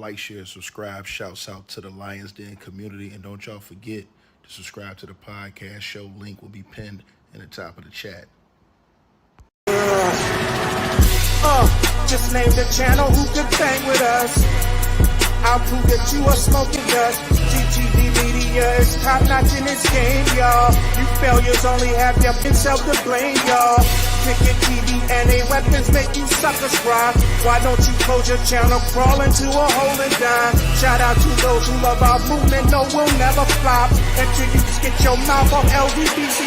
like, share, subscribe. Shouts out to the Lions Den community. And don't y'all forget to subscribe to the podcast show. Link will be pinned in the top of the chat. Just name the channel who could bang with us. I'll prove that you are smoking dust. GTV Media is top notch in this game, y'all. You failures only have yourself to blame, y'all. Cricket TV and a weapons make you suckers cry. Why don't you close your channel, crawl into a hole and die? Shout out to those who love our movement, no, we'll never flop until you get your mouth off LGBT.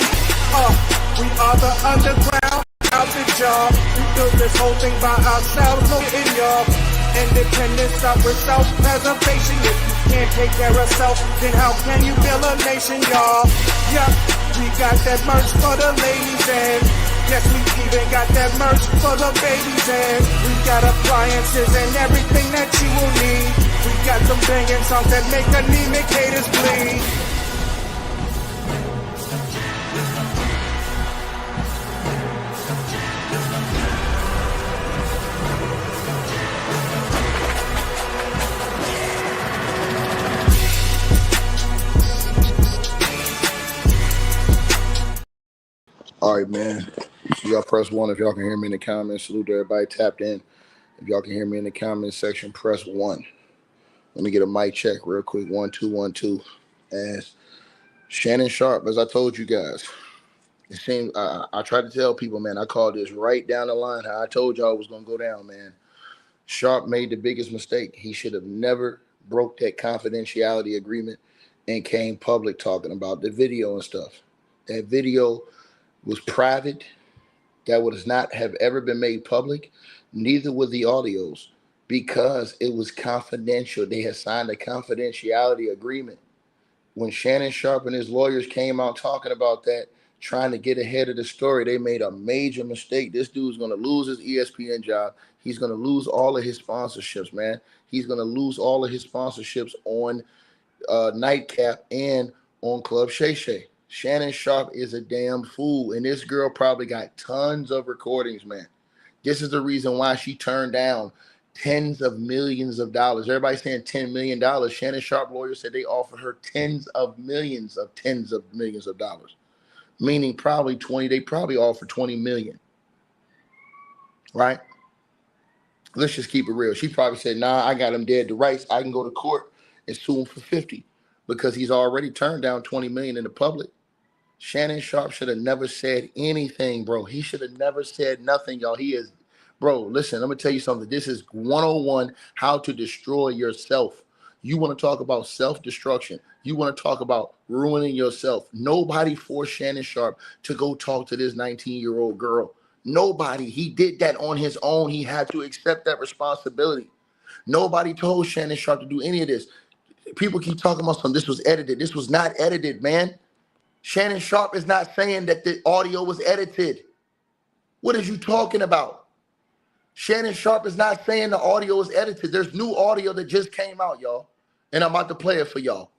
We are the underground. Out the job, we built this whole thing by ourselves, no in y'all. Independence start with self-preservation. If you can't take care of self, then how can you build a nation, y'all? Yup, we got that merch for the ladies and yes, we even got that merch for the babies and we got appliances and everything that you will need. We got some banging songs that make anemic haters bleed. All right, man. Y'all press 1 if y'all can hear me in the comments. Salute to everybody tapped in. If y'all can hear me in the comments section, press 1. Let me get a mic check real quick. 1 2 1 2. As Shannon Sharpe, as I told you guys, it seems I tried to tell people, man, I called this right down the line. How I told y'all it was gonna go down, man. Sharpe made the biggest mistake. He should have never broke that confidentiality agreement and came public talking about the video and stuff. That video was private. That would not have ever been made public. Neither were the audios because it was confidential. They had signed a confidentiality agreement. When Shannon Sharpe and his lawyers came out talking about that, trying to get ahead of the story, they made a major mistake. This dude's going to lose his ESPN job. He's going to lose all of his sponsorships, man. He's going to lose all of his sponsorships on Nightcap and on Club Shay Shay. Shannon Sharpe is a damn fool, and this girl probably got tons of recordings, man. This is the reason why she turned down tens of millions of dollars. Everybody's saying $10 million. Shannon Sharpe lawyers said they offered her tens of millions of dollars, meaning probably 20. They probably offered 20 million, right? Let's just keep it real. She probably said, nah, I got him dead to rights. I can go to court and sue him for 50 because he's already turned down 20 million in the public. Shannon Sharpe should have never said anything, bro. He should have never said nothing, y'all. He is, bro, listen, I'm going to tell you something. This is 101, how to destroy yourself. You want to talk about self-destruction. You want to talk about ruining yourself. Nobody forced Shannon Sharpe to go talk to this 19-year-old girl. Nobody. He did that on his own. He had to accept that responsibility. Nobody told Shannon Sharpe to do any of this. People keep talking about something. This was edited. This was not edited, man. Shannon Sharpe is not saying that the audio was edited. What are you talking about? Shannon Sharpe is not saying the audio was edited. There's new audio that just came out, y'all. And I'm about to play it for y'all.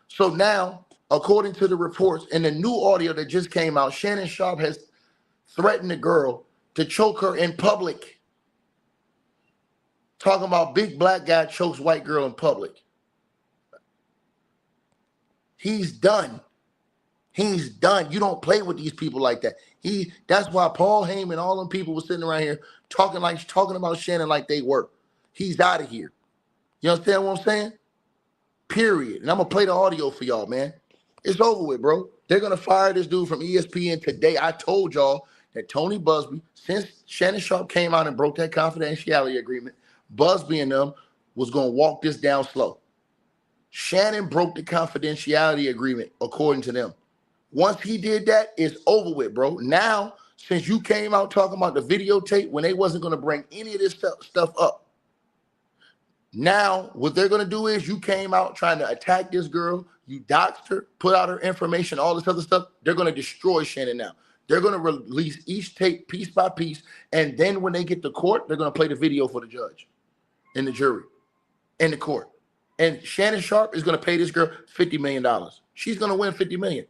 So now, according to the reports and the new audio that just came out, Shannon Sharpe has threatened the girl to choke her in public. Talking about big black guy chokes white girl in public. He's done. He's done. You don't play with these people like that. That's why Paul Heyman, all them people were sitting around here talking about Shannon like they were. He's out of here. You understand what I'm saying? Period. And I'm gonna play the audio for y'all, man. It's over with, bro. They're gonna fire this dude from ESPN today. I told y'all that Tony Busby, since Shannon Sharpe came out and broke that confidentiality agreement, Busby and them was gonna walk this down slow. Shannon broke the confidentiality agreement, according to them. Once he did that, it's over with, bro. Now, since you came out talking about the videotape when they wasn't going to bring any of this stuff up, now what they're going to do is you came out trying to attack this girl, you doxed her, put out her information, all this other stuff. They're going to destroy Shannon now. They're going to release each tape piece by piece, and then when they get to court, they're going to play the video for the judge and the jury and the court. And Shannon Sharpe is going to pay this girl $50 million. She's going to win $50 million.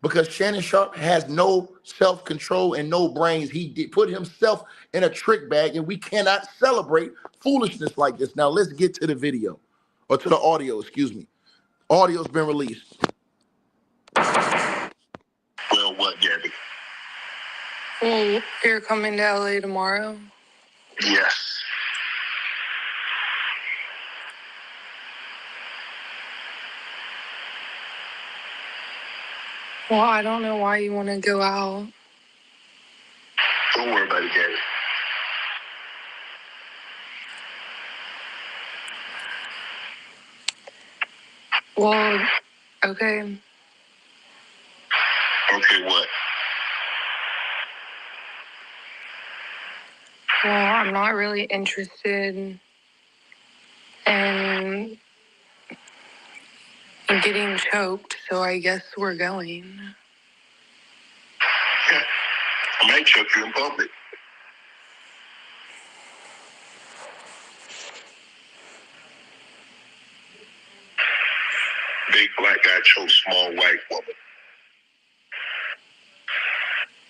because Shannon Sharpe has no self-control and no brains. He did put himself in a trick bag, and we cannot celebrate foolishness like this. Now let's get to the video, or to the audio, excuse me. Audio's been released. Well, what, Gabby? Well, you're coming to LA tomorrow? Yes. Well, I don't know why you want to go out. Don't worry about it, Gabby. Well, okay. Okay, what? Well, I'm not really interested in getting choked, so I guess we're going. Yeah. I might choke you in public. Big black guy chokes small white woman.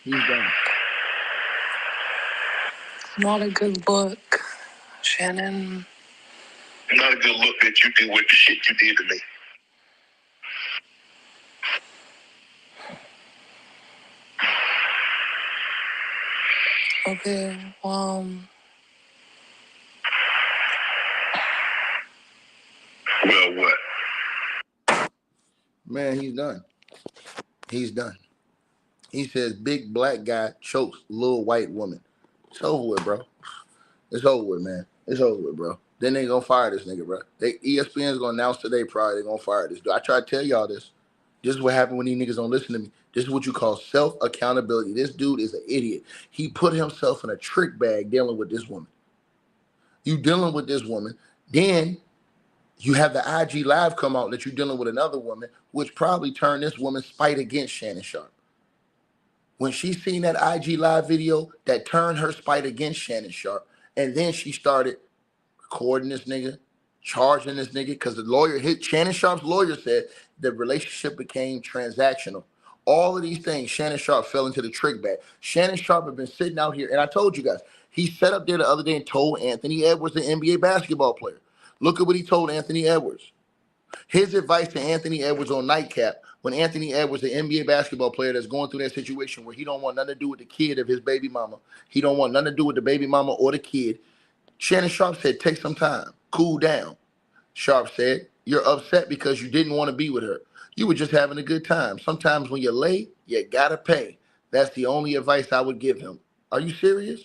He's done. Not a good look, Shannon. Not a good look that you did with the shit you did to me. Okay, Well, what? Man, he's done. He's done. He says, big black guy chokes little white woman. It's over with, bro. It's over with, man. It's over with, bro. Then they gonna fire this nigga, bro. ESPN's gonna announce today probably they're gonna fire this dude. I try to tell y'all this. This is what happened when these niggas don't listen to me. This is what you call self-accountability. This dude is an idiot. He put himself in a trick bag dealing with this woman. You dealing with this woman. Then you have the IG live come out that you're dealing with another woman, which probably turned this woman's spite against Shannon Sharpe. When she seen that IG live video that turned her spite against Shannon Sharpe, and then she started recording this nigga, charging this nigga, because the lawyer, Shannon Sharpe's lawyer said the relationship became transactional. All of these things, Shannon Sharpe fell into the trick bag. Shannon Sharpe had been sitting out here, and I told you guys, he sat up there the other day and told Anthony Edwards, the NBA basketball player. Look at what he told Anthony Edwards. His advice to Anthony Edwards on Nightcap, when Anthony Edwards, the NBA basketball player that's going through that situation where he don't want nothing to do with the kid of his baby mama. He don't want nothing to do with the baby mama or the kid. Shannon Sharpe said, take some time, cool down. Sharpe said, you're upset because you didn't want to be with her. You were just having a good time. Sometimes when you're late, you gotta pay. That's the only advice I would give him. Are you serious?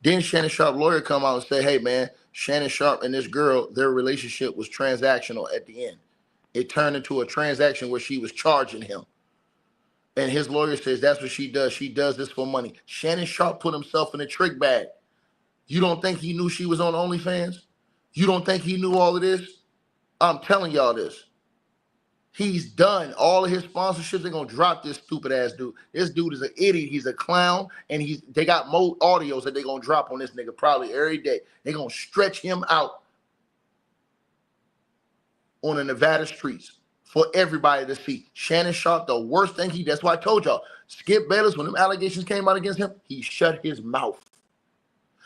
Then Shannon Sharpe lawyer come out and say, hey man, Shannon Sharpe and this girl, their relationship was transactional at the end. It turned into a transaction where she was charging him. And his lawyer says that's what she does. She does this for money. Shannon Sharpe put himself in a trick bag. You don't think he knew she was on OnlyFans? You don't think he knew all of this? I'm telling y'all this. He's done. All of his sponsorships, they're going to drop this stupid ass dude. This dude is an idiot. He's a clown. And they got more audios that they're going to drop on this nigga probably every day. They're going to stretch him out on the Nevada streets for everybody to see. Shannon Sharpe, the worst thing that's why I told y'all, Skip Bayless, when them allegations came out against him, he shut his mouth.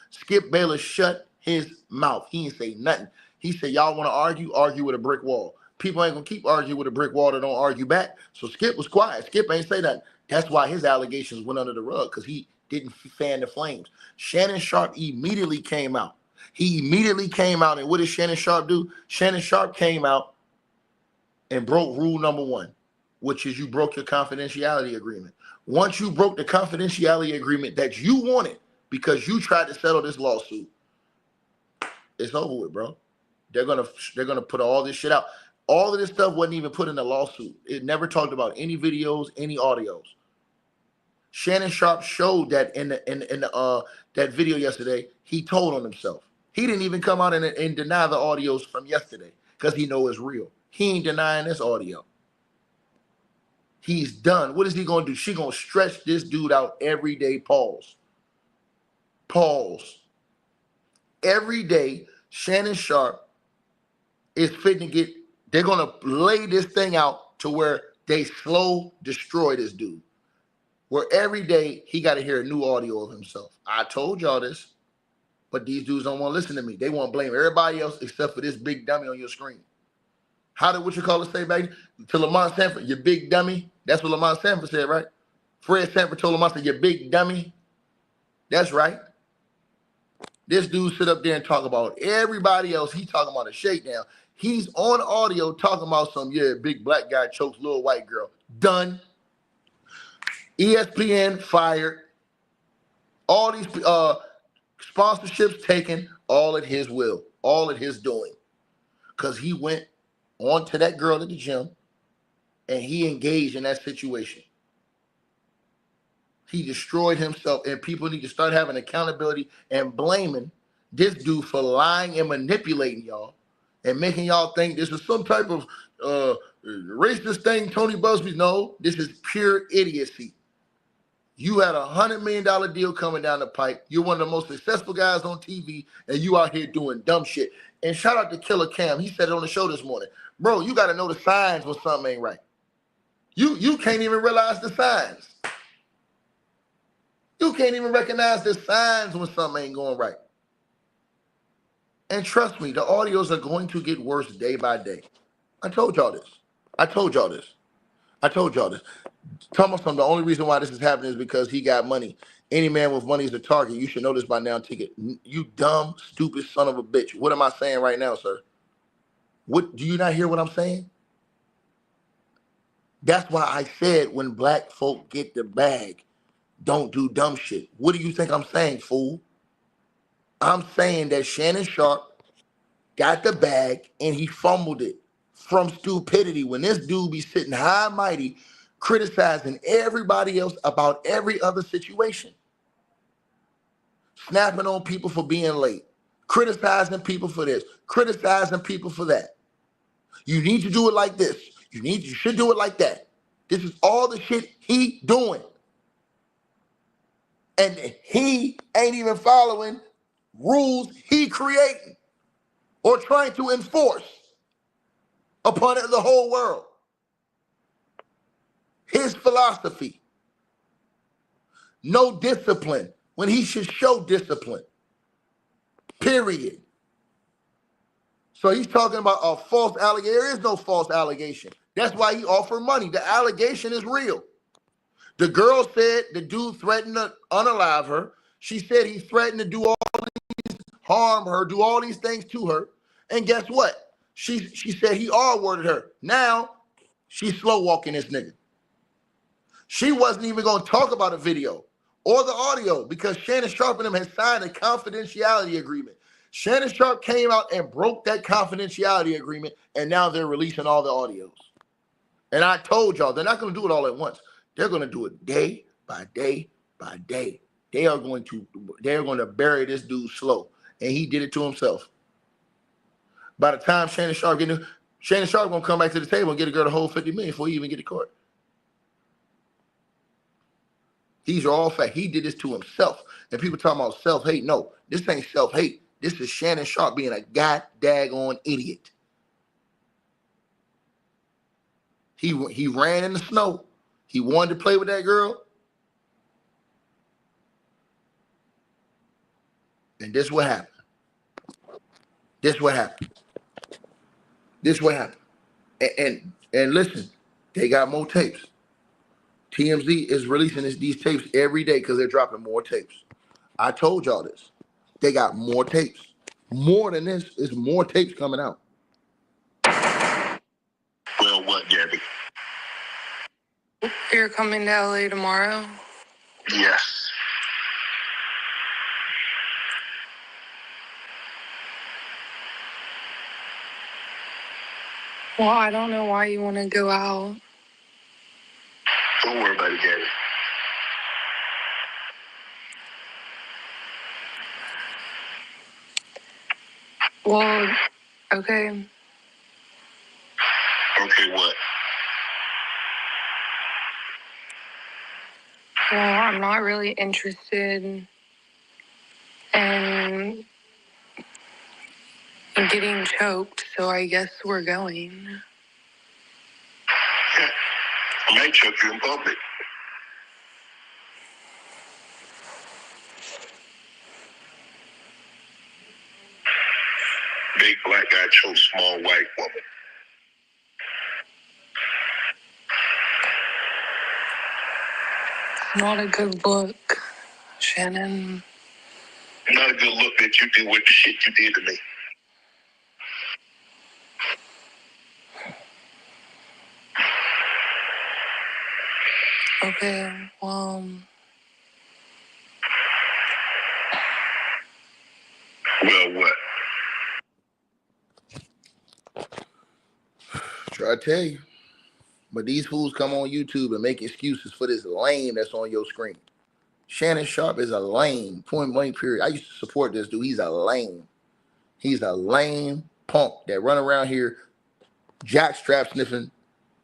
Skip Bayless shut his mouth. He didn't say nothing. He said, y'all want to argue? Argue with a brick wall. People ain't going to keep arguing with a brick wall that don't argue back. So Skip was quiet. Skip ain't say nothing. That's why his allegations went under the rug, because he didn't fan the flames. Shannon Sharpe immediately came out. He immediately came out, and what did Shannon Sharpe do? Shannon Sharpe came out and broke rule number one, which is you broke your confidentiality agreement. Once you broke the confidentiality agreement that you wanted because you tried to settle this lawsuit, it's over with, bro. They're gonna put all this shit out. All of this stuff wasn't even put in the lawsuit. It never talked about any videos, any audios. Shannon Sharpe showed that in that video yesterday. He told on himself. He didn't even come out and deny the audios from yesterday because he know it's real. He ain't denying this audio. He's done. What is he gonna do? She gonna stretch this dude out every day. Pause. Every day, Shannon Sharpe is fitting to get. They're gonna lay this thing out to where They slow destroy this dude. Where every day he got to hear a new audio of himself. I told y'all this, but these dudes don't want to listen to me. They want to blame everybody else except for this big dummy on your screen. How did what you call it say, baby? To Lamont Sanford, you big dummy. That's what Lamont Sanford said, right? Fred Sanford told Lamont, you big dummy. That's right. This dude sit up there and talk about everybody else. He talking about a shakedown. He's on audio talking about some, big black guy chokes little white girl. Done. ESPN fired. All these sponsorships taken, all at his will, all at his doing. Because he went on to that girl at the gym and he engaged in that situation. He destroyed himself, and people need to start having accountability and blaming this dude for lying and manipulating y'all and making y'all think this is some type of racist thing, Tony Busby. No, this is pure idiocy. You had $100 million deal coming down the pipe. You're one of the most successful guys on TV, and you out here doing dumb shit. And shout out to Killer Cam. He said it on the show this morning. Bro, you got to know the signs when something ain't right. You can't even realize the signs. You can't even recognize the signs when something ain't going right. And trust me, the audios are going to get worse day by day. I told y'all this. Talking about something, the only reason why this is happening is because he got money. Any man with money is a target. You should know this by now, Ticket. You dumb, stupid son of a bitch. What am I saying right now, sir? What do you not hear what I'm saying? That's why I said when black folk get the bag, don't do dumb shit. What do you think I'm saying, fool? I'm saying that Shannon Sharpe got the bag and he fumbled it from stupidity. When this dude be sitting high and mighty criticizing everybody else about every other situation. Snapping on people for being late. Criticizing people for this. Criticizing people for that. You need to do it like this. You should do it like that. This is all the shit he doing. And he ain't even following rules he creating or trying to enforce upon the whole world. His philosophy. No discipline when he should show discipline. Period. So he's talking about a false allegation. There is no false allegation. That's why he offered money. The allegation is real. The girl said the dude threatened to unalive her. She said he threatened to do all these, harm her, do all these things to her. And guess what? She said he R-worded her. Now she's slow walking this nigga. She wasn't even going to talk about a video or the audio because Shannon Sharpe and them had signed a confidentiality agreement. Shannon Sharpe came out and broke that confidentiality agreement, and now they're releasing all the audios. And I told y'all, they're not going to do it all at once. They're going to do it day by day by day. They're going to bury this dude slow, and he did it to himself. By the time Shannon Sharpe going to come back to the table and get a girl the whole $50 million before he even get to court. These are all facts. He did this to himself. And people talking about self-hate. No, this ain't self-hate. This is Shannon Sharpe being a god-daggone idiot. He ran in the snow. He wanted to play with that girl. And this what happened. And listen, they got more tapes. TMZ is releasing these tapes every day because they're dropping more tapes. I told y'all this. They got more tapes. More than this, is more tapes coming out. Well, what, Gabby? You're coming to LA tomorrow? Yes. Well, I don't know why you want to go out. Don't worry about it, Gabby. Well, okay. Okay, what? Well, I'm not really interested in getting choked, so I guess we're going. I might choke you in public. Big black guy chose small white woman. Not a good look, Shannon. Not a good look that you did with the shit you did to me. Okay, well, Well, what? Try to tell you. But these fools come on YouTube and make excuses for this lame that's on your screen. Shannon Sharpe is a lame, point blank period. I used to support this dude. He's a lame. He's a lame punk that run around here jackstrap sniffing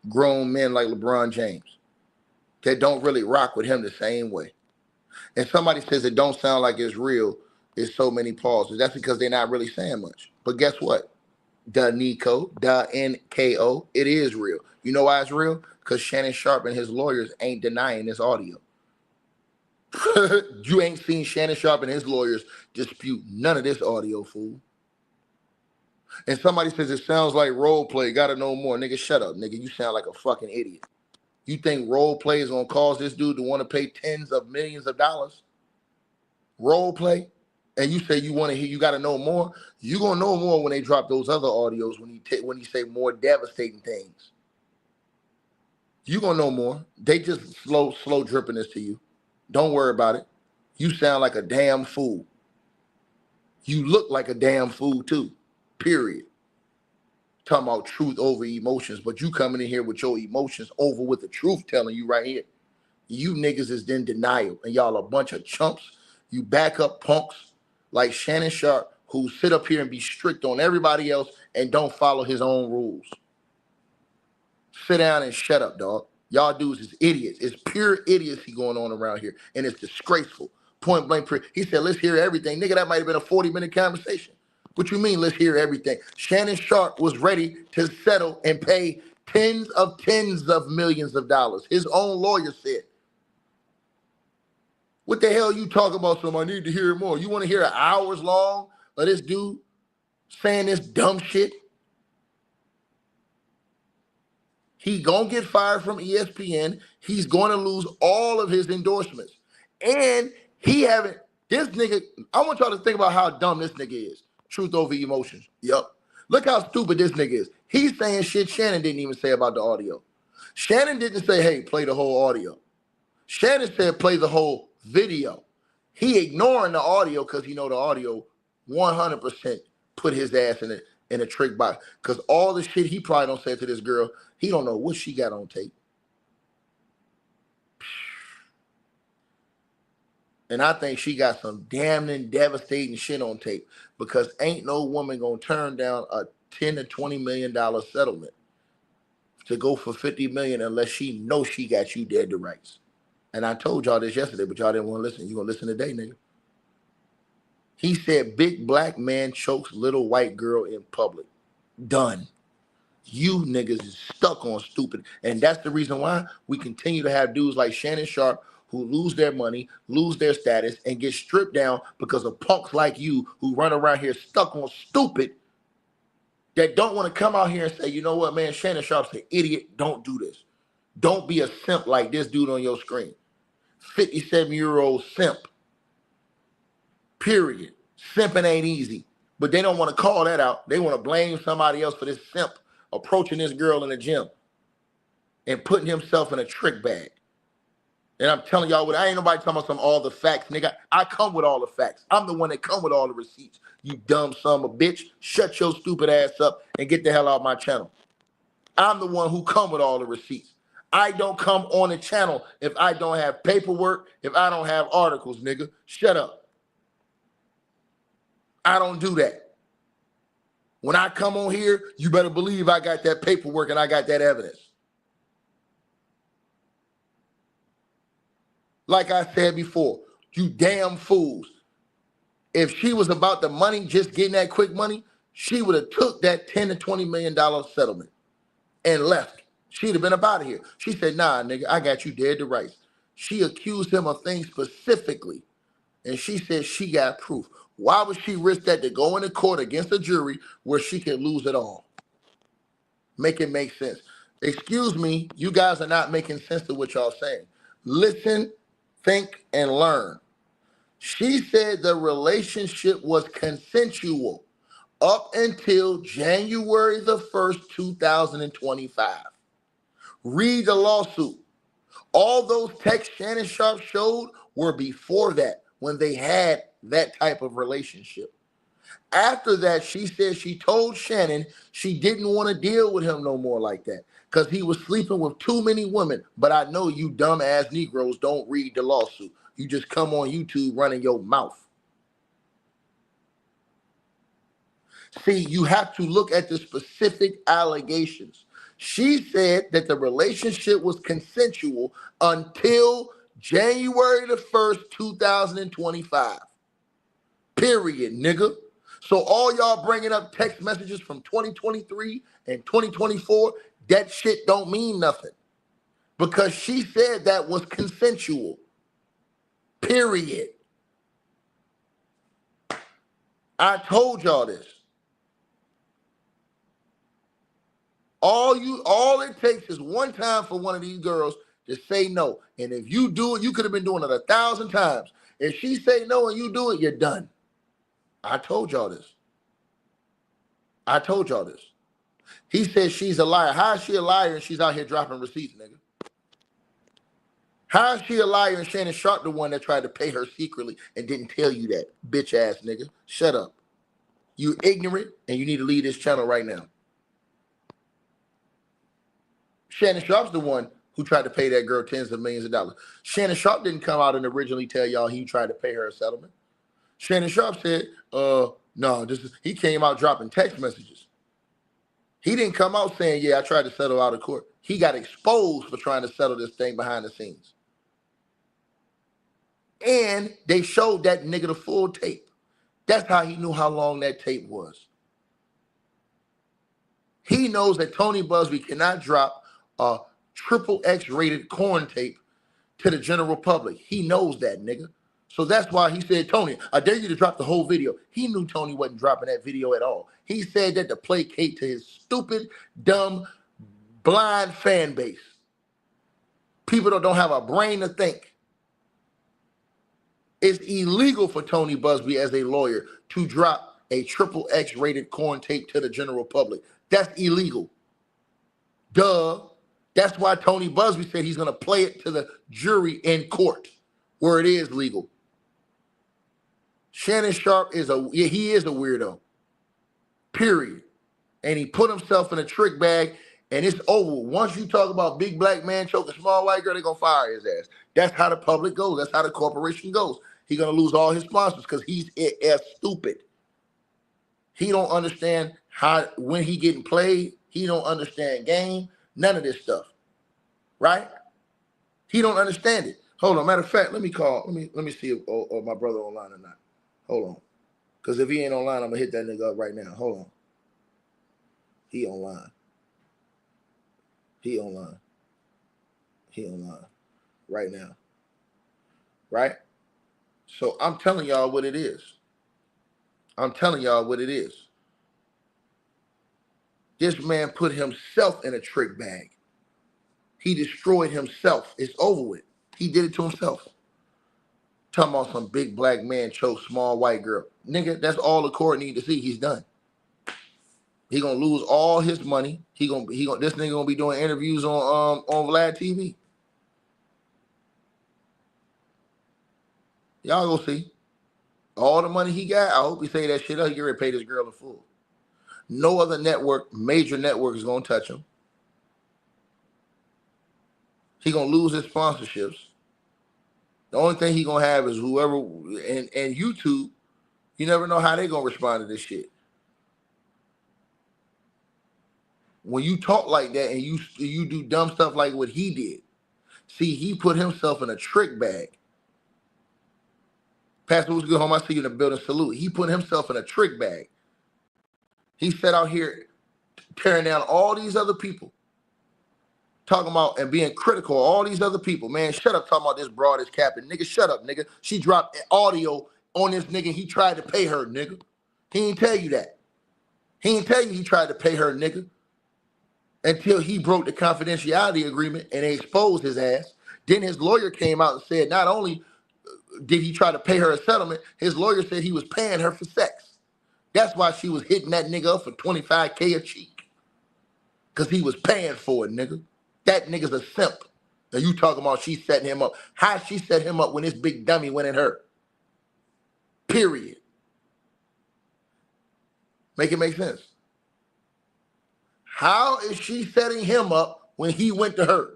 grown men like LeBron James that don't really rock with him the same way. And somebody says it don't sound like it's real. There's so many pauses. That's because they're not really saying much. But guess what? The NKO, it is real. You know why it's real? Because Shannon Sharpe and his lawyers ain't denying this audio. You ain't seen Shannon Sharpe and his lawyers dispute none of this audio, fool. And somebody says it sounds like role play. Gotta know more. Nigga, shut up, nigga. You sound like a fucking idiot. You think role play is gonna cause this dude to want to pay tens of millions of dollars? Role play? And you say you want to hear, you gotta know more. You gonna know more when they drop those other audios when he say more devastating things. You gonna know more. They just slow dripping this to you. Don't worry about it. You sound like a damn fool. You look like a damn fool too. Period. Talking about truth over emotions, but you coming in here with your emotions over with the truth telling you right here. You niggas is in denial, and y'all a bunch of chumps. You back up punks like Shannon Sharpe who sit up here and be strict on everybody else and don't follow his own rules. Sit down and shut up, dog. Y'all dudes is idiots. It's pure idiocy going on around here, and it's disgraceful. Point blank. He said, let's hear everything. Nigga, that might have been a 40-minute conversation. What you mean, let's hear everything? Shannon Sharpe was ready to settle and pay tens of millions of dollars. His own lawyer said. What the hell you talking about? I need to hear more. You want to hear hours long of this dude saying this dumb shit? He gonna get fired from ESPN. He's gonna lose all of his endorsements. And this nigga, I want y'all to think about how dumb this nigga is. Truth over emotions. Yup. Look how stupid this nigga is. He's saying shit Shannon didn't even say about the audio. Shannon didn't say, hey, play the whole audio. Shannon said play the whole video. He ignoring the audio because he know the audio 100% put his ass in a trick box. Because all the shit he probably don't say to this girl, he don't know what she got on tape. And I think she got some damning, devastating shit on tape because ain't no woman gonna turn down a $10 to $20 million settlement to go for $50 million unless she knows she got you dead to rights. And I told y'all this yesterday, but y'all didn't want to listen. You gonna listen today, nigga? He said, big black man chokes little white girl in public. Done. You niggas is stuck on stupid. And that's the reason why we continue to have dudes like Shannon Sharpe who lose their money, lose their status, and get stripped down because of punks like you who run around here stuck on stupid that don't want to come out here and say, you know what, man, Shannon Sharpe's an idiot. Don't do this. Don't be a simp like this dude on your screen. 57-year-old simp. Period. Simping ain't easy. But they don't want to call that out. They want to blame somebody else for this simp approaching this girl in the gym and putting himself in a trick bag. And I'm telling y'all, I ain't nobody talking about all the facts, nigga. I come with all the facts. I'm the one that come with all the receipts. You dumb son of a bitch. Shut your stupid ass up and get the hell out of my channel. I'm the one who come with all the receipts. I don't come on the channel if I don't have paperwork, if I don't have articles, nigga. Shut up. I don't do that. When I come on here, you better believe I got that paperwork and I got that evidence. Like I said before, you damn fools. If she was about the money, just getting that quick money, she would have took that $10 to $20 million settlement and left She'd have been up out of here. She said, nah, nigga, I got you dead to rights. She accused him of things specifically, and she said she got proof. Why would she risk that to go into court against a jury where she could lose it all? Make it make sense. Excuse me, you guys are not making sense to what y'all saying. Listen, think, and learn. She said the relationship was consensual up until January the 1st, 2025. Read the lawsuit. All those texts Shannon Sharpe showed were before that, when they had that type of relationship. After that, she said she told Shannon she didn't want to deal with him no more like that because he was sleeping with too many women. But I know you dumb-ass Negroes don't read the lawsuit. You just come on YouTube running your mouth. See, you have to look at the specific allegations. She said that the relationship was consensual until January the 1st, 2025. Period, nigga. So all y'all bringing up text messages from 2023 and 2024, that shit don't mean nothing. Because she said that was consensual. Period. I told y'all this. All it takes is one time for one of these girls to say no. And if you do it, you could have been doing it 1,000 times. If she say no and you do it, you're done. I told y'all this. I told y'all this. He says she's a liar. How is she a liar and she's out here dropping receipts, nigga? How is she a liar and Shannon Sharpe the one that tried to pay her secretly and didn't tell you that? Bitch ass nigga. Shut up. You ignorant and you need to leave this channel right now. Shannon Sharpe's the one who tried to pay that girl tens of millions of dollars. Shannon Sharpe didn't come out and originally tell y'all he tried to pay her a settlement. Shannon Sharpe said, no, he came out dropping text messages. He didn't come out saying, yeah, I tried to settle out of court. He got exposed for trying to settle this thing behind the scenes. And they showed that nigga the full tape. That's how he knew how long that tape was. He knows that Tony Busby cannot drop a XXX rated corn tape to the general public. He knows that, nigga. So that's why he said, Tony, I dare you to drop the whole video. He knew Tony wasn't dropping that video at all. He said that to placate to his stupid, dumb, blind fan base. People that don't have a brain to think. It's illegal for Tony Busby as a lawyer to drop a XXX rated corn tape to the general public. That's illegal. Duh. That's why Tony Busby said he's going to play it to the jury in court where it is legal. Shannon Sharpe he is a weirdo. Period. And he put himself in a trick bag and it's over. Once you talk about big black man choking small white girl, they're going to fire his ass. That's how the public goes. That's how the corporation goes. He's going to lose all his sponsors because he's stupid. He don't understand when he getting played. He don't understand game. None of this stuff. Right? He don't understand it. Hold on. Matter of fact, let me see if my brother online or not. Hold on. Because if he ain't online, I'm going to hit that nigga up right now. Hold on. He online. He online. He online. Right now. Right? So I'm telling y'all what it is. I'm telling y'all what it is. This man put himself in a trick bag. He destroyed himself. It's over with. He did it to himself. Talking about some big black man choke small white girl. Nigga, that's all the court need to see. He's done. He gonna lose all his money. This nigga gonna be doing interviews on Vlad TV. Y'all go see. All the money he got, I hope he say that shit up. He get ready to pay this girl in full. No other network, major network is gonna touch him. He gonna lose his sponsorships. The only thing he gonna have is whoever and YouTube. You never know how they gonna respond to this shit. When you talk like that and you do dumb stuff like what he did, see, he put himself in a trick bag. Pastor, what's good, home? I see you in the building. Salute. He put himself in a trick bag. He sat out here tearing down all these other people. talking about and being critical of all these other people. Man, shut up talking about this broad is capping. Nigga, shut up, nigga. She dropped audio on this nigga. He tried to pay her, nigga. He ain't tell you that. He ain't tell you he tried to pay her, nigga, until he broke the confidentiality agreement and they exposed his ass. Then his lawyer came out and said not only did he try to pay her a settlement, his lawyer said he was paying her for sex. That's why she was hitting that nigga up for $25K a cheek. Because he was paying for it, nigga. That nigga's a simp. And you talking about she setting him up. How she set him up when this big dummy went at her? Period. Make it make sense. How is she setting him up when he went to her?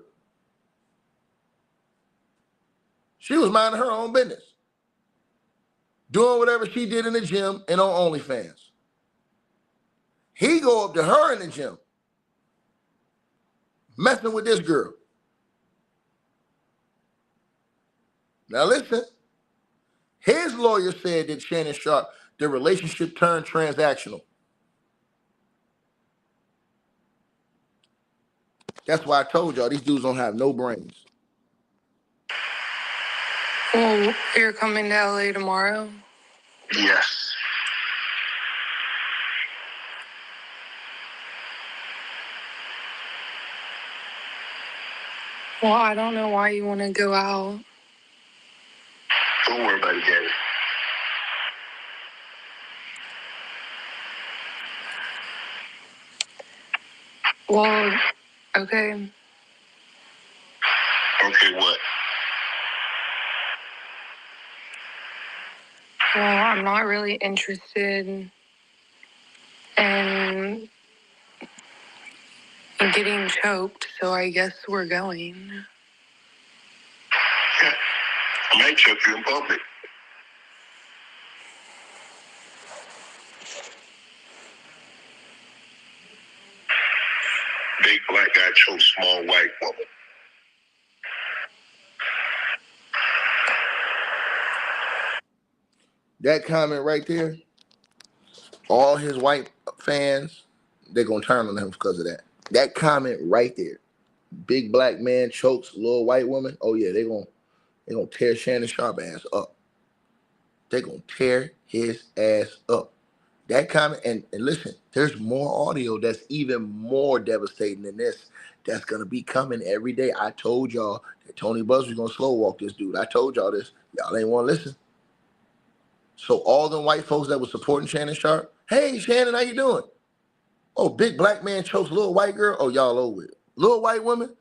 She was minding her own business. Doing whatever she did in the gym and on OnlyFans. He go up to her in the gym. Messing with this girl. Now listen. His lawyer said that Shannon Sharpe, the relationship turned transactional. That's why I told y'all these dudes don't have no brains. Well, you're coming to LA tomorrow? Yes. Well, I don't know why you want to go out. Don't worry about it, Daddy. Well, okay. Okay, what? Well, I'm not really interested in getting choked, so I guess we're going. Yeah. I might choke you in public. Big black guy chokes small white woman. That comment right there, all his white fans, they're going to turn on him because of that. That comment right there, big black man chokes little white woman, oh yeah, they're gonna tear Shannon Sharpe ass up. They're going to tear his ass up. That comment, and listen, there's more audio that's even more devastating than this that's going to be coming every day. I told y'all that Tony Buzz was going to slow walk this dude. I told y'all this. Y'all ain't want to listen. So all them white folks that was supporting Shannon Sharpe, hey, Shannon, how you doing? Oh, big black man chokes little white girl. Oh, y'all over with. Little white woman,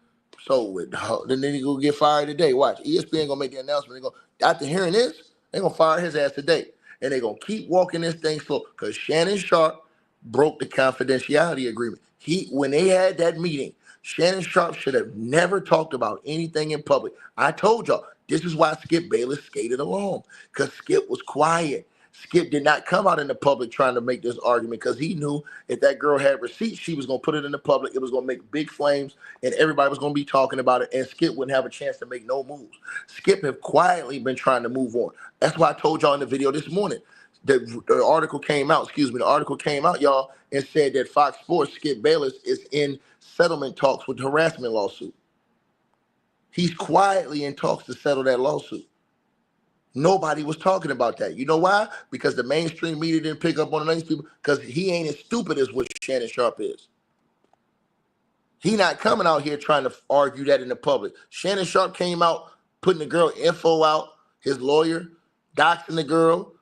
so with. Oh, then they gonna get fired today. Watch, ESPN gonna make the announcement. They gonna, after hearing this, they gonna fire his ass today, and they gonna keep walking this thing slow because Shannon Sharpe broke the confidentiality agreement. When they had that meeting, Shannon Sharpe should have never talked about anything in public. I told y'all this is why Skip Bayless skated along because Skip was quiet. Skip did not come out in the public trying to make this argument because he knew if that girl had receipts, she was going to put it in the public. It was going to make big flames, and everybody was going to be talking about it, and Skip wouldn't have a chance to make no moves. Skip have quietly been trying to move on. That's why I told y'all in the video this morning. The article came out, y'all, and said that Fox Sports, Skip Bayless, is in settlement talks with the harassment lawsuit. He's quietly in talks to settle that lawsuit. Nobody was talking about that. You know why? Because the mainstream media didn't pick up on these people because he ain't as stupid as what Shannon Sharpe is. He not coming out here trying to argue that in the public. Shannon Sharpe came out putting the girl info out, his lawyer, doxing the girl,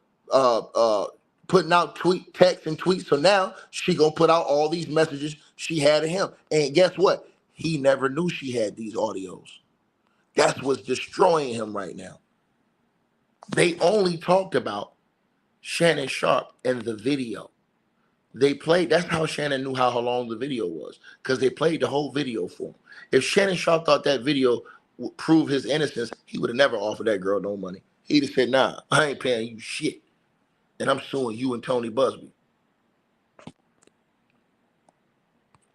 putting out texts and tweets. So now she gonna put out all these messages she had of him. And guess what? He never knew she had these audios. That's what's destroying him right now. They only talked about Shannon Sharpe and the video. They played, that's how Shannon knew how long the video was, because they played the whole video for him. If Shannon Sharpe thought that video would prove his innocence, he would have never offered that girl no money. He'd have said, nah, I ain't paying you shit. And I'm suing you and Tony Busby.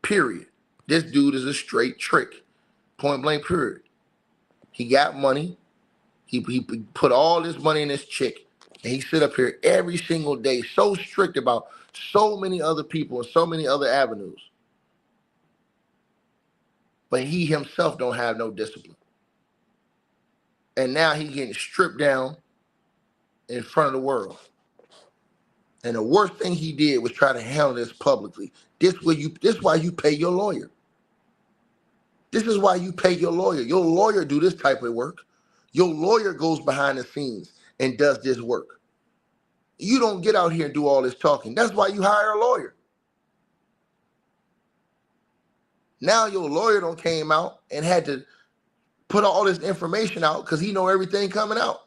Period. This dude is a straight trick. Point blank, period. He got money. He put all this money in this chick. And he sit up here every single day so strict about so many other people and so many other avenues. but he himself don't have no discipline. And now he getting stripped down in front of the world. And the worst thing he did was try to handle this publicly. This is why you pay your lawyer. This is why you pay your lawyer. Your lawyer do this type of work. Your lawyer goes behind the scenes and does this work. You don't get out here and do all this talking. That's why you hire a lawyer. Now your lawyer done came out and had to put all this information out because he know everything coming out.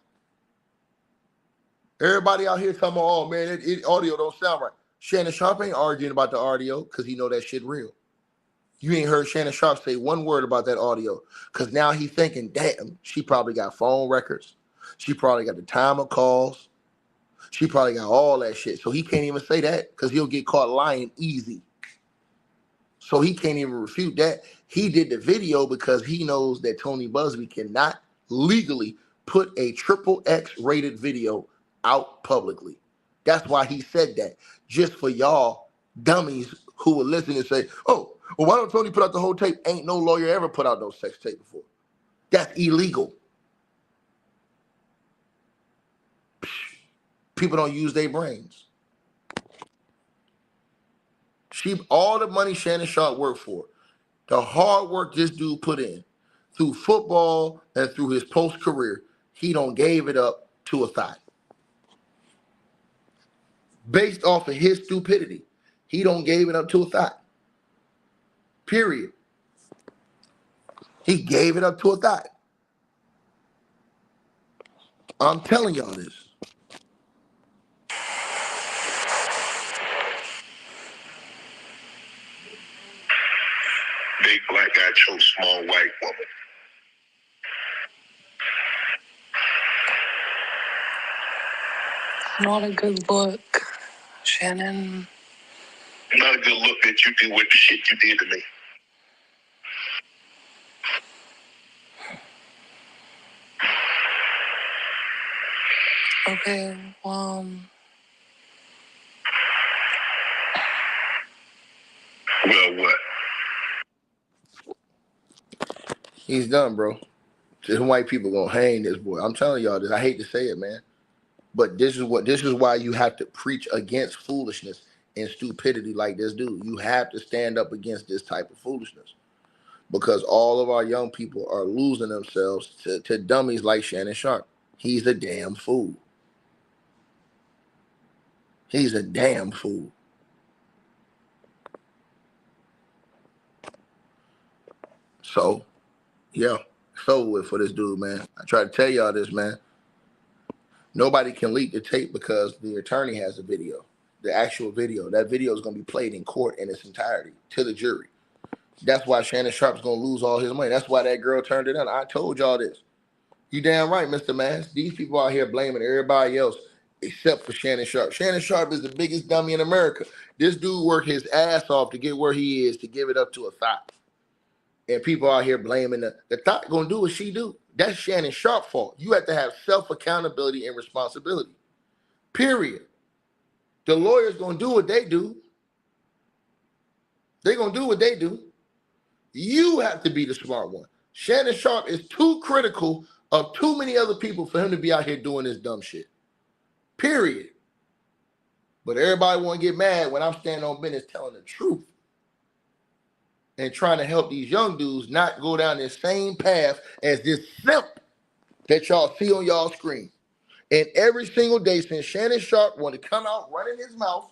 Everybody out here talking about, oh man, audio don't sound right. Shannon Sharpe ain't arguing about the audio because he know that shit real. You ain't heard Shannon Sharpe say one word about that audio because now he thinking, damn, she probably got phone records. She probably got the time of calls. She probably got all that shit. So he can't even say that because he'll get caught lying easy. So he can't even refute that. He did the video because he knows that Tony Busby cannot legally put a XXX rated video out publicly. That's why he said that. Just for y'all dummies who will listen and say, oh, well, why don't Tony put out the whole tape? Ain't no lawyer ever put out no sex tape before. That's illegal. People don't use their brains. All the money Shannon Sharpe worked for, the hard work this dude put in through football and through his post career, he don't gave it up to a thought. Based off of his stupidity, he don't gave it up to a thought. Period. He gave it up to a thought. I'm telling y'all this. Big black guy chose small white woman. Not a good look, Shannon. Not a good look that you did with the shit you did to me. Okay, Well, what? He's done, bro. Just white people gonna hang this boy. I'm telling y'all this. I hate to say it, man. But this is why you have to preach against foolishness and stupidity like this dude. You have to stand up against this type of foolishness. Because all of our young people are losing themselves to dummies like Shannon Sharpe. He's a damn fool. He's a damn fool. So, yeah, it's over with for this dude, man. I try to tell y'all this, man. Nobody can leak the tape because the attorney has the video, the actual video. That video is going to be played in court in its entirety to the jury. That's why Shannon Sharpe's going to lose all his money. That's why that girl turned it in. I told y'all this. You damn right, Mr. Mass. These people out here blaming everybody else except for Shannon Sharpe. Shannon Sharpe is the biggest dummy in America. This dude worked his ass off to get where he is, to give it up to a thought. And people out here blaming the thought going to do what she do. That's Shannon Sharpe's fault. You have to have self-accountability and responsibility. Period. The lawyers going to do what they do. They're going to do what they do. You have to be the smart one. Shannon Sharpe is too critical of too many other people for him to be out here doing this dumb shit. Period. But everybody want to get mad when I'm standing on business telling the truth and trying to help these young dudes not go down this same path as this simp that y'all see on y'all screen. And every single day since Shannon Sharpe wanted to come out running his mouth,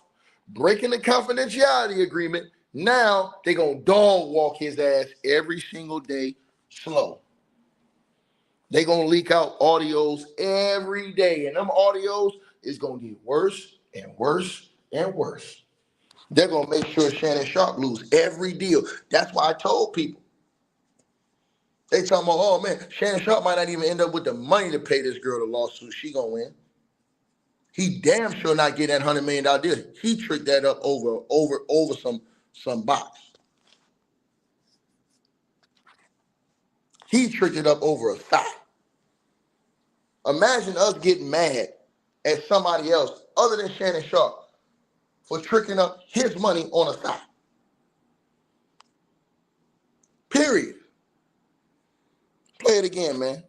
breaking the confidentiality agreement, now they going to dog walk his ass every single day slow. They going to leak out audios every day. And them audios is going to get worse and worse and worse. They're going to make sure Shannon Sharpe lose every deal. That's why I told people. They talking about, oh man, Shannon Sharpe might not even end up with the money to pay this girl the lawsuit. She going to win. He damn sure not get that $100 million deal. He tricked that up over some box. He tricked it up over a thought. Imagine us getting mad at somebody else other than Shannon Sharpe for tricking up his money on a thought. Period. say it again, man.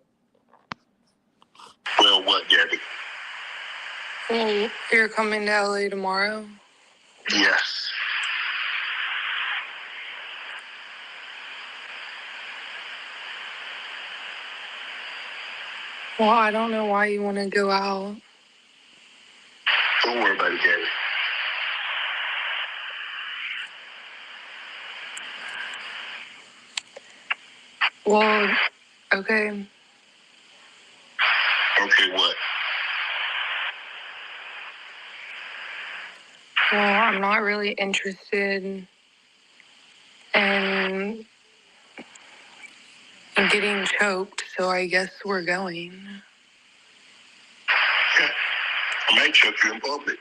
Well, what, Gabby? Well, you're coming to LA tomorrow? Yes. Well, I don't know why you want to go out. Don't worry about it, Gabby. Well, okay. Okay, what? Well, I'm not really interested in getting choked, so I guess we're going. Yeah. I might choke you in public.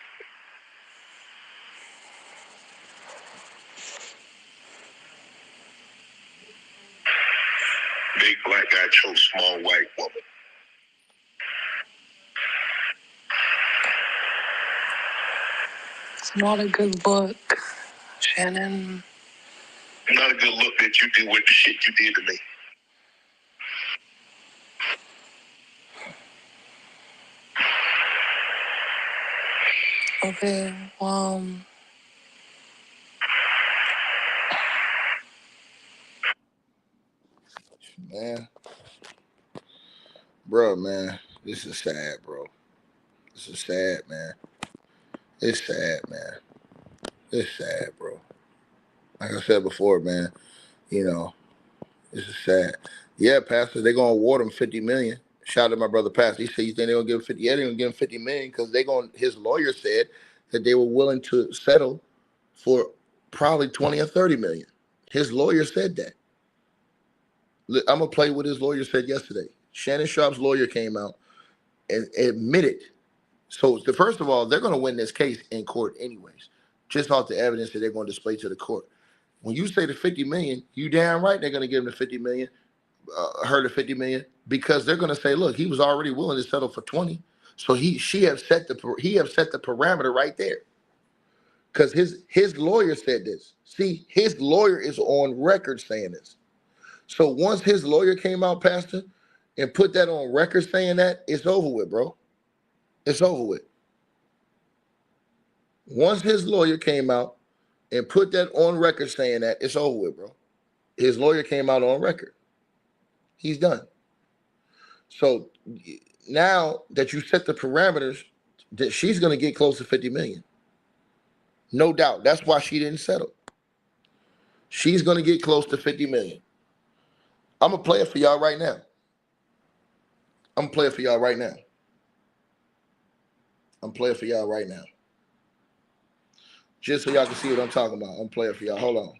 Big black guy chokes small white woman. It's not a good look, Shannon. Not a good look that you did with the shit you did to me. Okay, well, Man. Bro, man. This is sad, bro. This is sad, man. It's sad, man. It's sad, bro. Like I said before, man, you know, this is sad. Yeah, Pastor, they're gonna award him $50 million. Shout out to my brother Pastor. He said, "You think they're gonna give him 50? Yeah, they're gonna give him $50 million because they going his lawyer said that they were willing to settle for probably 20 or 30 million. His lawyer said that. I'm gonna play what his lawyer said yesterday. Shannon Sharpe's lawyer came out and admitted. So first of all, they're gonna win this case in court anyways, just off the evidence that they're gonna display to the court. When you say the 50 million, you damn right they're gonna give him the 50 million, her the 50 million, because they're gonna say, look, he was already willing to settle for 20. So he have set the parameter right there. Because his lawyer said this. See, his lawyer is on record saying this. So once his lawyer came out, Pastor, and put that on record saying that, it's over with, bro. It's over with. Once his lawyer came out and put that on record saying that, it's over with, bro. His lawyer came out on record. He's done. So now that you set the parameters, that she's going to get close to 50 million. No doubt. That's why she didn't settle. She's going to get close to 50 million. I'm going to play it for y'all right now. I'm going to play it for y'all right now. I'm playing for y'all right now. Just so y'all can see what I'm talking about. I'm playing for y'all. Hold on.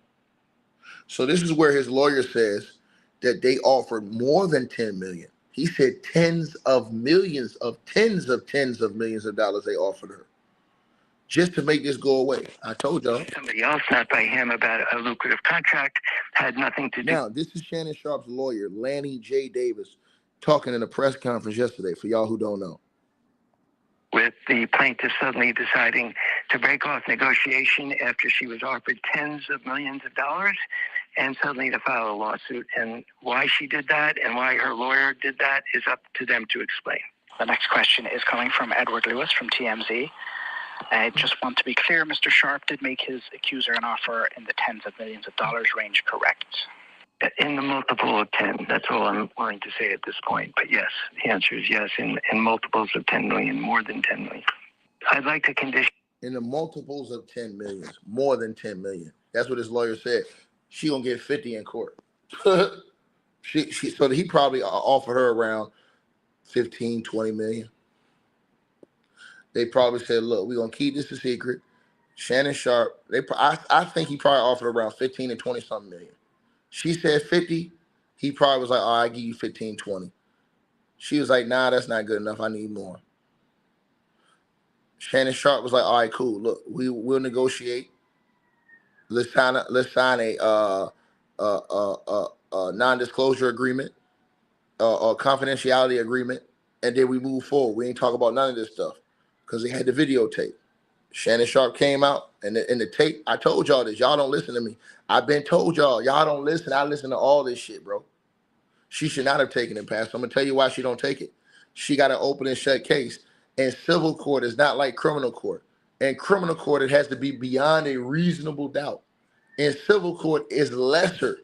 So this is where his lawyer says that they offered more than 10 million. He said tens of millions of dollars they offered her just to make this go away. I told y'all. Somebody else, not by him, about a lucrative contract, had nothing to do. Now, this is Shannon Sharpe's lawyer, Lanny J. Davis, talking in a press conference yesterday, for y'all who don't know. With the plaintiff suddenly deciding to break off negotiation after she was offered tens of millions of dollars, and suddenly to file a lawsuit. And why she did that and why her lawyer did that is up to them to explain. The next question is coming from Edward Lewis from TMZ. I just want to be clear, Mr. Sharpe did make his accuser an offer in the tens of millions of dollars range, correct? In the multiple of 10, that's all I'm willing to say at this point. But yes, the answer is yes, in multiples of 10 million, more than 10 million. I'd like to condition. In the multiples of 10 millions, more than 10 million. That's what his lawyer said. She gonna get 50 in court. So he probably offered her around 15, 20 million. They probably said, look, we're gonna keep this a secret. Shannon Sharpe, I think he probably offered around 15 and 20 something million. She said 50. He probably was like, all right, I give you 15, 20. She was like, nah, that's not good enough. I need more. Shannon Sharpe was like, all right, cool. Look, we'll negotiate. Let's sign a non-disclosure agreement, a confidentiality agreement, and then we move forward. We ain't talk about none of this stuff because they had the videotape. Shannon Sharpe came out, and in the tape, I told y'all this. Y'all don't listen to me. I've been told y'all don't listen. I listen to all this shit, bro. She should not have taken it, Pastor. I'm gonna tell you why she don't take it. She got an open and shut case, and civil court is not like criminal court. In criminal court, it has to be beyond a reasonable doubt. In civil court, is lesser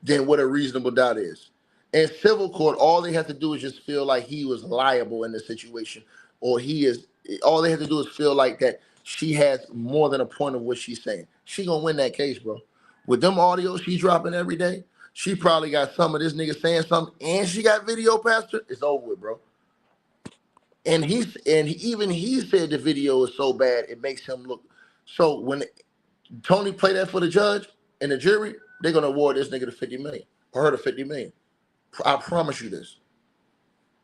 than what a reasonable doubt is. In civil court, all they have to do is just feel like he was liable in the situation, or he is. All they have to do is feel like that she has more than a point of what she's saying. She gonna win that case, bro. With them audios she's dropping every day, she probably got some of this nigga saying something, and she got video, Pastor. It's over with, bro. And even he said the video is so bad it makes him look. So when Tony play that for the judge and the jury, they're gonna award this nigga the 50 million or her the 50 million. I promise you this.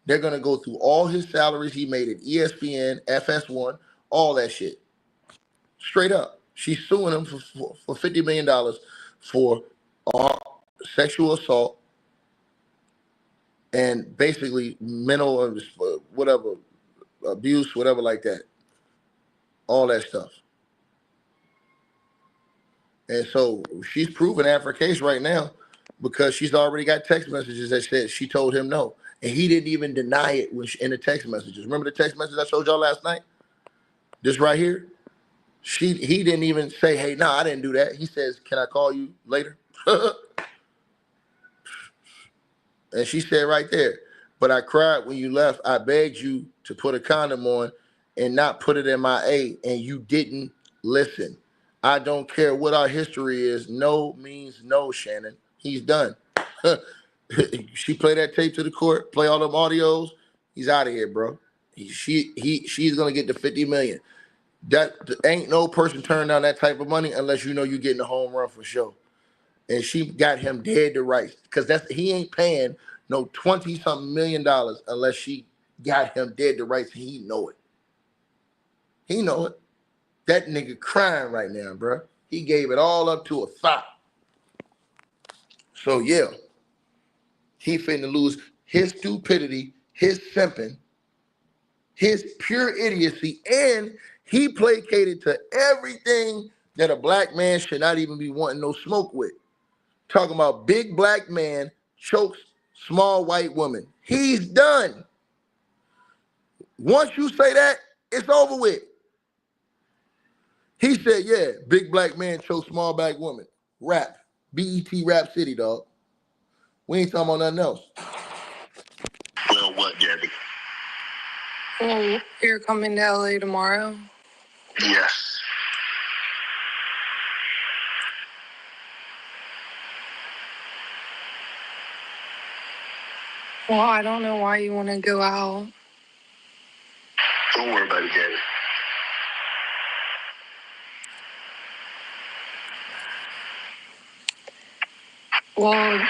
They're gonna go through all his salaries he made at ESPN, FS1, all that shit. Straight up. She's suing him for $50 million for sexual assault and basically mental whatever abuse, whatever like that. All that stuff. And so she's proven that for a case right now because she's already got text messages that said she told him no. And he didn't even deny it in the text messages. Remember the text message I showed y'all last night? This right here? He didn't even say, hey, no, I didn't do that. He says, can I call you later? And she said right there, but I cried when you left. I begged you to put a condom on and not put it in my A, and you didn't listen. I don't care what our history is. No means no, Shannon. He's done. She play that tape to the court, play all them audios. He's out of here, bro. She's gonna get the 50 million. That ain't no person turning down that type of money unless you know you're getting a home run for sure. And she got him dead to rights because he ain't paying no 20-something million unless she got him dead to rights. And he know it. He know it. That nigga crying right now, bro. He gave it all up to a thought. So yeah, he finna lose his stupidity, his simping, his pure idiocy, and he placated to everything that a black man should not even be wanting no smoke with. Talking about big black man chokes small white woman. He's done. Once you say that, it's over with. He said, yeah, big black man chokes small black woman. Rap. BET Rap City, dog. We ain't talking about nothing else. Well, what, Gabby? Well, you're coming to LA tomorrow? Yes. Well, I don't know why you want to go out. Don't worry about it, Gabby. Well,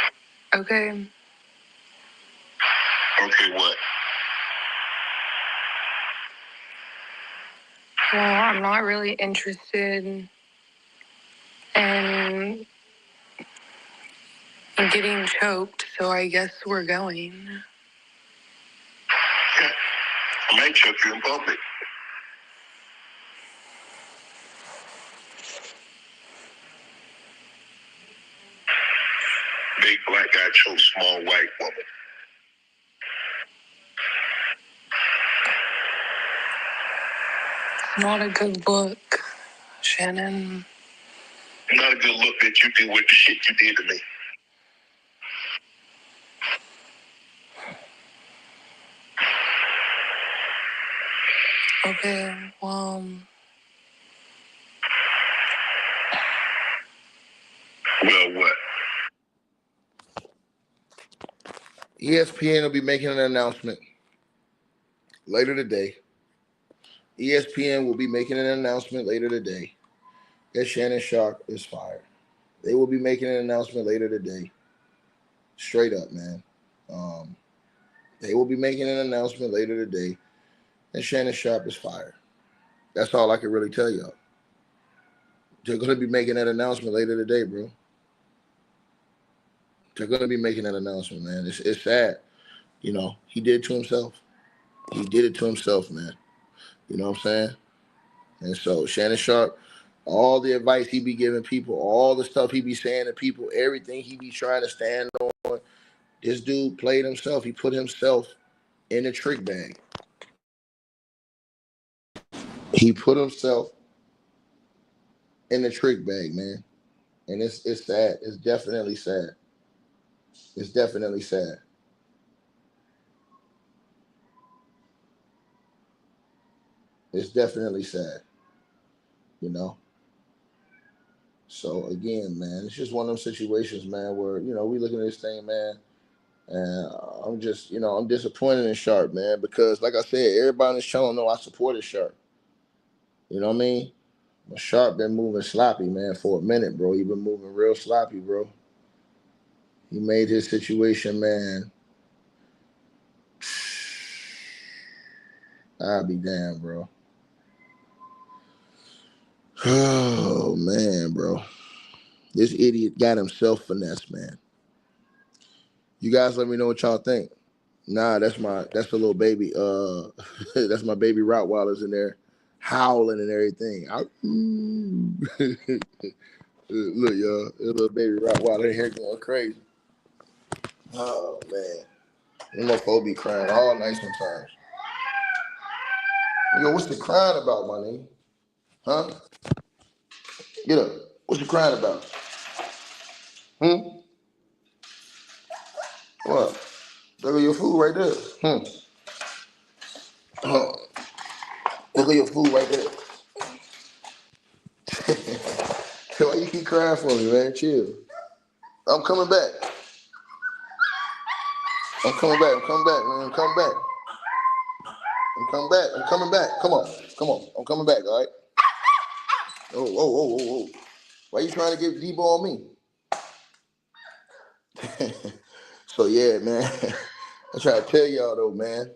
okay. Okay, what? Well, I'm not really interested in getting choked, so I guess we're going. I might choke you in public. Big black guy chokes small white woman. Not a good look, Shannon. Not a good look that you did with the shit you did to me. Okay, well... Well, what? ESPN will be making an announcement later today. ESPN will be making an announcement later today that Shannon Sharpe is fired. They will be making an announcement later today. Straight up, man. They will be making an announcement later today that Shannon Sharpe is fired. That's all I can really tell y'all. They're going to be making that announcement later today, bro. They're going to be making that announcement, man. It's sad. You know, he did it to himself. He did it to himself, man. You know what I'm saying? And so Shannon Sharpe, all the advice he be giving people, all the stuff he be saying to people, everything he be trying to stand on, This dude played himself. He put himself in a trick bag. He put himself in the trick bag, man. And it's sad. It's definitely sad. It's definitely sad. It's definitely sad, you know. So again, man, it's just one of those situations, man, where we looking at this thing, man, and I'm just, I'm disappointed in Sharpe, man, because like I said, everybody on this channel know I supported Sharpe. You know what I mean? But Sharpe been moving sloppy, man, for a minute, bro. He been moving real sloppy, bro. He made his situation, man. I'll be damned, bro. Oh man, bro. This idiot got himself finessed, man. You guys let me know what y'all think. Nah, that's the little baby. That's my baby Rottweilers in there, howling and everything. Look, y'all, this little baby Rottweiler in here going crazy. Oh man, them motherfuckers be crying all night sometimes. Yo, what's the crying about, my nigga? Huh? Get up. What's the crying about? What? Look at your food right there. Look at your food right there. Why you keep crying for me, man? Chill. I'm coming back. I'm coming back, man. I'm coming back. Come on. I'm coming back, all right? Oh. Why you trying to get Debo on me? So, yeah, man. I try to tell y'all, though, man.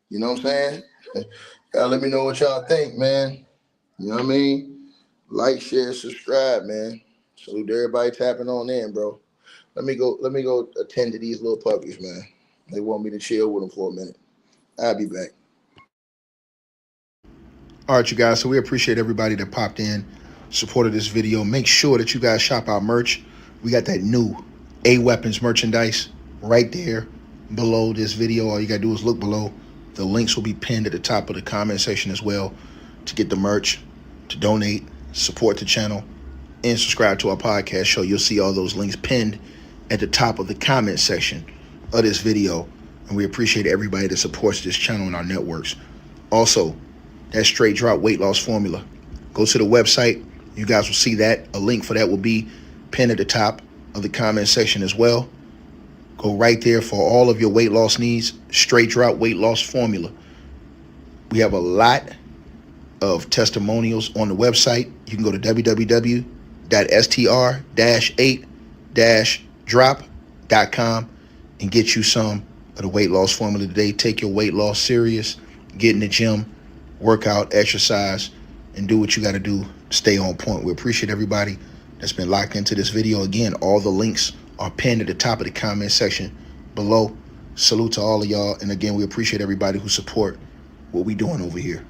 You know what I'm saying? Y'all let me know what y'all think, man. You know what I mean? Like, share, subscribe, man. Salute to everybody tapping on in, bro. Let me go attend to these little puppies, man. They want me to chill with them for a minute. I'll be back. All right, you guys. So we appreciate everybody that popped in, supported this video. Make sure that you guys shop our merch. We got that new A-Weapons merchandise right there below this video. All you got to do is look below. The links will be pinned at the top of the comment section as well to get the merch, to donate, support the channel, and subscribe to our podcast show. You'll see all those links pinned at the top of the comment section of this video. And we appreciate everybody that supports this channel and our networks. Also, that straight drop weight loss formula. Go to the website. You guys will see that. A link for that will be pinned at the top of the comment section as well. Go right there for all of your weight loss needs. Straight drop weight loss formula. We have a lot of testimonials on the website. You can go to www.str-8-drop.com and get you some of the weight loss formula today. Take your weight loss serious. Get in the gym, work out, exercise, and do what you got to do to stay on point. We appreciate everybody that's been locked into this video. Again, all the links are pinned at the top of the comment section below. Salute to all of y'all. And again, we appreciate everybody who support what we doing over here.